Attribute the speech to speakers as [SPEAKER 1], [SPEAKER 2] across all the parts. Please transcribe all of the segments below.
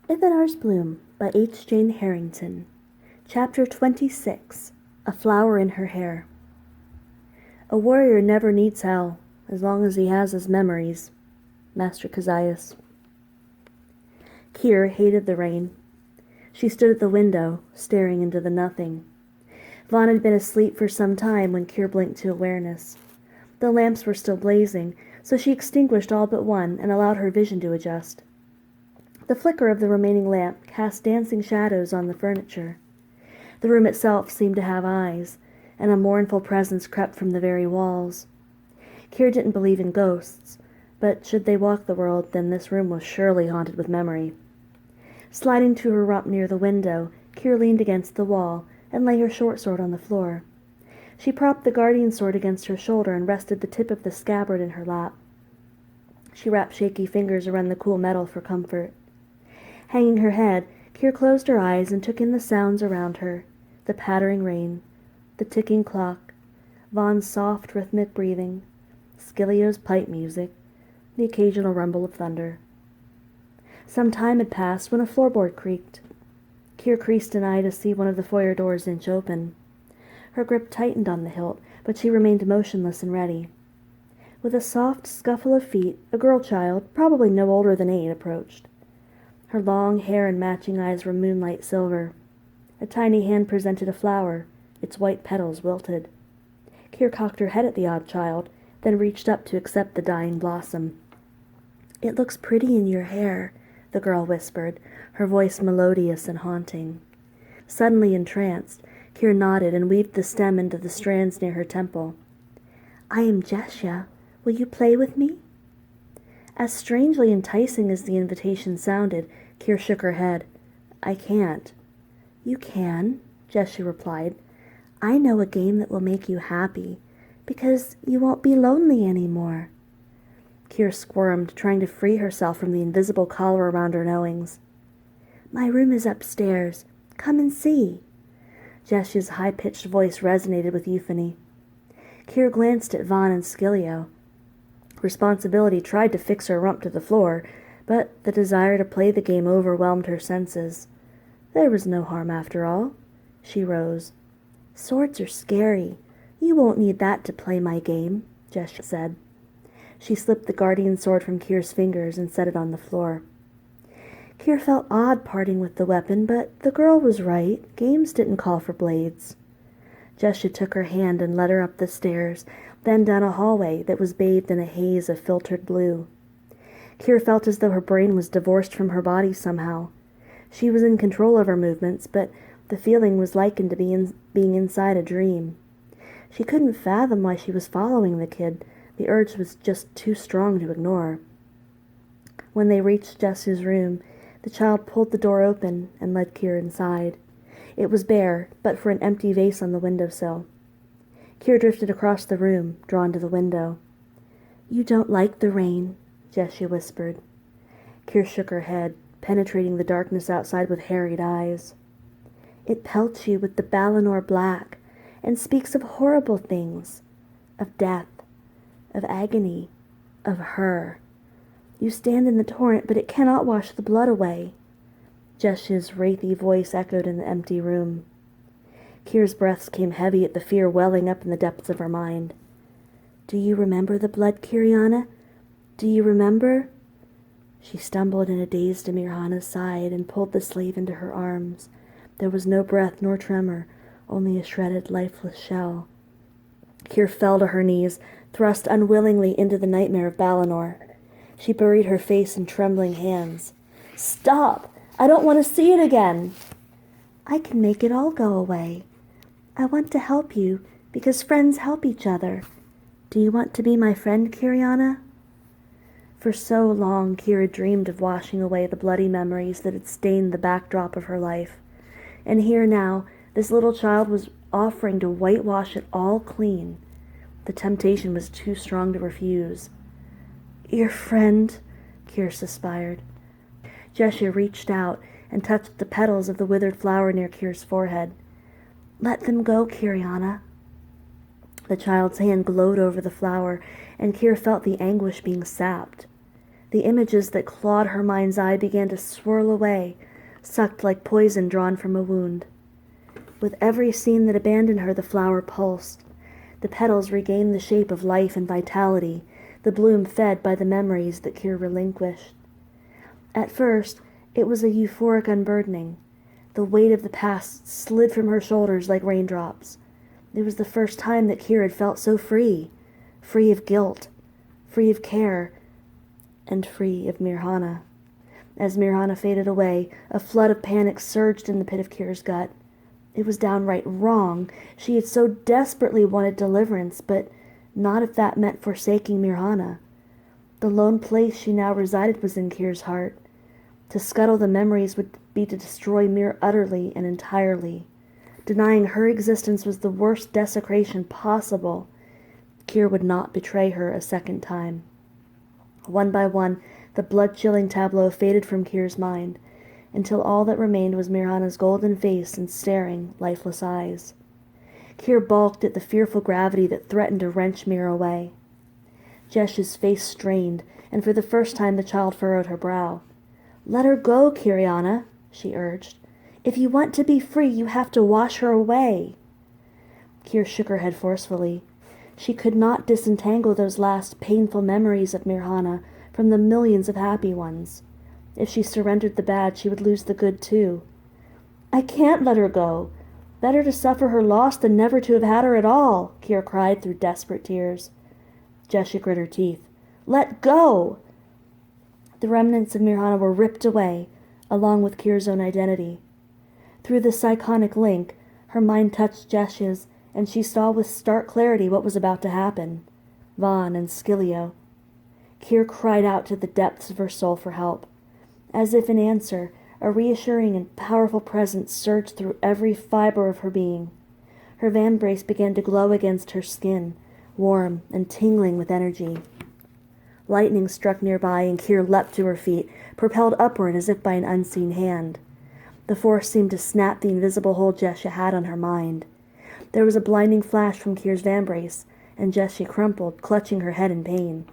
[SPEAKER 1] Ithinar's Bloom by H. Jane Harrington. Chapter 26. A Flower in Her Hair. A warrior never needs hell, as long as he has his memories. Master Kezias. Kier hated the rain. She stood at the window, staring into the nothing. Vaughn had been asleep for some time when Kier blinked to awareness. The lamps were still blazing, so she extinguished all but one and allowed her vision to adjust. The flicker of the remaining lamp cast dancing shadows on the furniture. The room itself seemed to have eyes, and a mournful presence crept from the very walls. Kier didn't believe in ghosts, but should they walk the world, then this room was surely haunted with memory. Sliding to her rump near the window, Kier leaned against the wall and lay her short sword on the floor. She propped the guardian sword against her shoulder and rested the tip of the scabbard in her lap. She wrapped shaky fingers around the cool metal for comfort. Hanging her head, Kier closed her eyes and took in the sounds around her, the pattering rain, the ticking clock, Vaughn's soft, rhythmic breathing, Scilio's pipe music, the occasional rumble of thunder. Some time had passed when a floorboard creaked. Kier creased an eye to see one of the foyer doors inch open. Her grip tightened on the hilt, but she remained motionless and ready. With a soft scuffle of feet, a girl child, probably no older than 8, approached. Her long hair and matching eyes were moonlight silver. A tiny hand presented a flower, its white petals wilted. Kier cocked her head at the odd child, then reached up to accept the dying blossom. "It looks pretty in your hair," the girl whispered, her voice melodious and haunting. Suddenly entranced, Kier nodded and weaved the stem into the strands near her temple. "I am Jessia. Will you play with me?" As strangely enticing as the invitation sounded, Kier shook her head. "I can't." "You can," Jessia replied. "I know a game that will make you happy, because you won't be lonely anymore." Kier squirmed, trying to free herself from the invisible collar around her knowings. "My room is upstairs. Come and see." Jessia's high-pitched voice resonated with euphony. Kier glanced at Vaughn and Scilio. Responsibility tried to fix her rump to the floor, but the desire to play the game overwhelmed her senses. There was no harm after all. She rose. "Swords are scary. You won't need that to play my game," Jessia said. She slipped the guardian sword from Kier's fingers and set it on the floor. Kier felt odd parting with the weapon, but the girl was right. Games didn't call for blades. Jessia took her hand and led her up the stairs, then down a hallway that was bathed in a haze of filtered blue. Kier felt as though her brain was divorced from her body somehow. She was in control of her movements, but the feeling was likened to being inside a dream. She couldn't fathom why she was following the kid. The urge was just too strong to ignore. When they reached Jessia's room, the child pulled the door open and led Kier inside. It was bare, but for an empty vase on the windowsill. Kier drifted across the room, drawn to the window. "You don't like the rain," Jessia whispered. Kier shook her head, penetrating the darkness outside with harried eyes. "It pelts you with the Balinor black, and speaks of horrible things, of death, of agony, of her. You stand in the torrent, but it cannot wash the blood away." Jessia's wraithy voice echoed in the empty room. Kier's breaths came heavy at the fear welling up in the depths of her mind. "Do you remember the blood, Kiriana? Do you remember?" She stumbled in a daze to Mirhana's side and pulled the slave into her arms. There was no breath nor tremor, only a shredded, lifeless shell. Kier fell to her knees, thrust unwillingly into the nightmare of Balinor. She buried her face in trembling hands. "Stop! I don't want to see it again!" "I can make it all go away. I want to help you, because friends help each other. Do you want to be my friend, Kiriana?" For so long, Kier had dreamed of washing away the bloody memories that had stained the backdrop of her life. And here now, this little child was offering to whitewash it all clean. The temptation was too strong to refuse. "Your friend," Kier suspired. Jessia reached out and touched the petals of the withered flower near Kier's forehead. "Let them go, Kiriana." The child's hand glowed over the flower, and Kier felt the anguish being sapped. The images that clawed her mind's eye began to swirl away, sucked like poison drawn from a wound. With every scene that abandoned her, the flower pulsed. The petals regained the shape of life and vitality, the bloom fed by the memories that Kyr relinquished. At first, it was a euphoric unburdening. The weight of the past slid from her shoulders like raindrops. It was the first time that Kyr had felt so free, free of guilt, free of care, and free of Mirhana. As Mirhana faded away, a flood of panic surged in the pit of Kyr's gut. It was downright wrong. She had so desperately wanted deliverance, but not if that meant forsaking Mirhana. The lone place she now resided was in Kyr's heart. To scuttle the memories would be to destroy Mir utterly and entirely. Denying her existence was the worst desecration possible. Kyr would not betray her a second time. One by one, the blood-chilling tableau faded from Kyr's mind, until all that remained was Mirhana's golden face and staring, lifeless eyes. Kyr balked at the fearful gravity that threatened to wrench Mir away. Jesh's face strained, and for the first time the child furrowed her brow. "Let her go, Kyriana," she urged. "If you want to be free, you have to wash her away." Kyr shook her head forcefully. She could not disentangle those last painful memories of Mirhana from the millions of happy ones. If she surrendered the bad, she would lose the good too. "I can't let her go. Better to suffer her loss than never to have had her at all," Kyr cried through desperate tears. Jesha grit her teeth. "Let go!" The remnants of Mirhana were ripped away, along with Kyr's own identity. Through the psychonic link, her mind touched Jesha's, and she saw with stark clarity what was about to happen. Vaughn and Skilio. Kyr cried out to the depths of her soul for help. As if in answer, a reassuring and powerful presence surged through every fiber of her being. Her vambrace began to glow against her skin, warm and tingling with energy. Lightning struck nearby, and Kyr leapt to her feet, propelled upward as if by an unseen hand. The force seemed to snap the invisible hold Jesha had on her mind. There was a blinding flash from Kyr's vambrace, and Jesha crumpled, clutching her head in pain.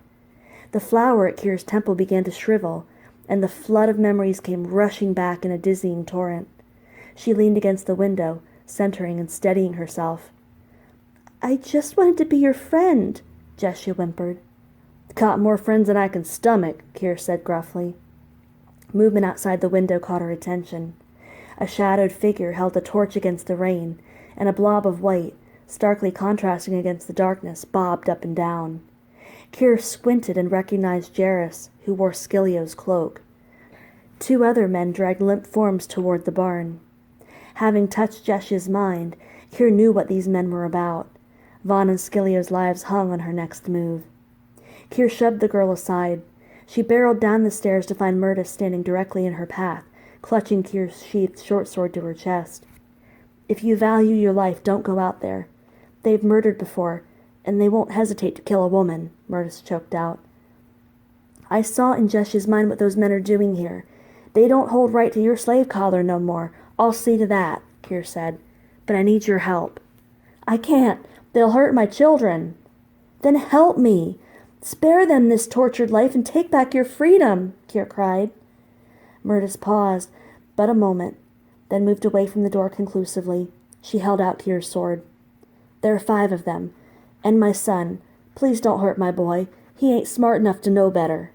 [SPEAKER 1] The flower at Kyr's temple began to shrivel, and the flood of memories came rushing back in a dizzying torrent. She leaned against the window, centering and steadying herself. "I just wanted to be your friend," Jesha whimpered. "Got more friends than I can stomach," Kyr said gruffly. Movement outside the window caught her attention. A shadowed figure held a torch against the rain, and a blob of white, starkly contrasting against the darkness, bobbed up and down. Kyr squinted and recognized Jairus, who wore Skilio's cloak. Two other men dragged limp forms toward the barn. Having touched Jesha's mind, Kyr knew what these men were about. Vaughn and Skilio's lives hung on her next move. Kyr shoved the girl aside. She barreled down the stairs to find Murtis standing directly in her path, clutching Kyr's sheathed short sword to her chest. "If you value your life, don't go out there. They've murdered before, and they won't hesitate to kill a woman," Murtis choked out. "I saw in Jesha's mind what those men are doing here. They don't hold right to your slave collar no more. I'll see to that," Kyr said. "But I need your help." "I can't. They'll hurt my children." "Then help me. Spare them this tortured life and take back your freedom," Kyr cried. Murtis paused, but a moment, then moved away from the door conclusively. She held out Kyr's sword. "There are 5 of them. And my son. Please don't hurt my boy. He ain't smart enough to know better."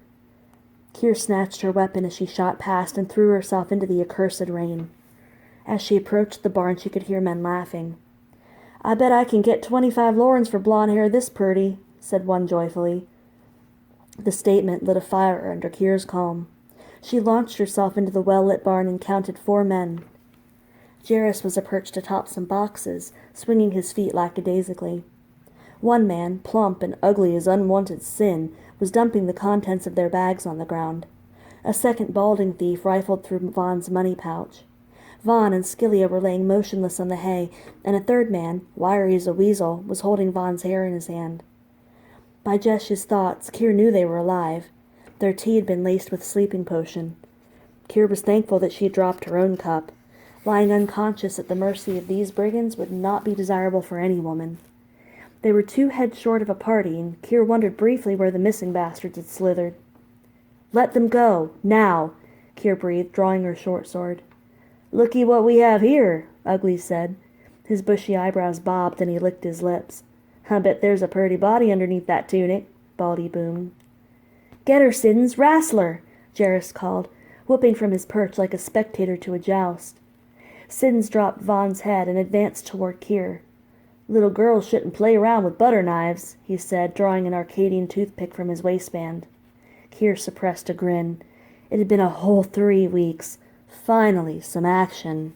[SPEAKER 1] Kyr snatched her weapon as she shot past and threw herself into the accursed rain. As she approached the barn, she could hear men laughing. "I bet I can get 25 lorens for blonde hair this purty," said one joyfully. The statement lit a fire under Kyr's calm. She launched herself into the well-lit barn and counted 4 men. Jairus was perched atop some boxes, swinging his feet lackadaisically. One man, plump and ugly as unwanted sin, was dumping the contents of their bags on the ground. A second balding thief rifled through Vaughn's money pouch. Vaughn and Skilio were laying motionless on the hay, and a third man, wiry as a weasel, was holding Vaughn's hair in his hand. By Jesh's thoughts, Kyr knew they were alive. Their tea had been laced with sleeping potion. Kyr was thankful that she had dropped her own cup. Lying unconscious at the mercy of these brigands would not be desirable for any woman. They were 2 heads short of a party, and Kyr wondered briefly where the missing bastards had slithered. Let them go, now, Kier breathed, drawing her short sword. Looky what we have here, Ugly said. His bushy eyebrows bobbed and he licked his lips. I bet there's a purty body underneath that tunic, Baldy boomed. Get her, Siddons, wrastler, Jarrus called, whooping from his perch like a spectator to a joust. Siddons dropped Vaughn's head and advanced toward Kier. Little girls shouldn't play around with butter knives, he said, drawing an Arcadian toothpick from his waistband. Kier suppressed a grin. It had been a whole 3 weeks. Finally, some action.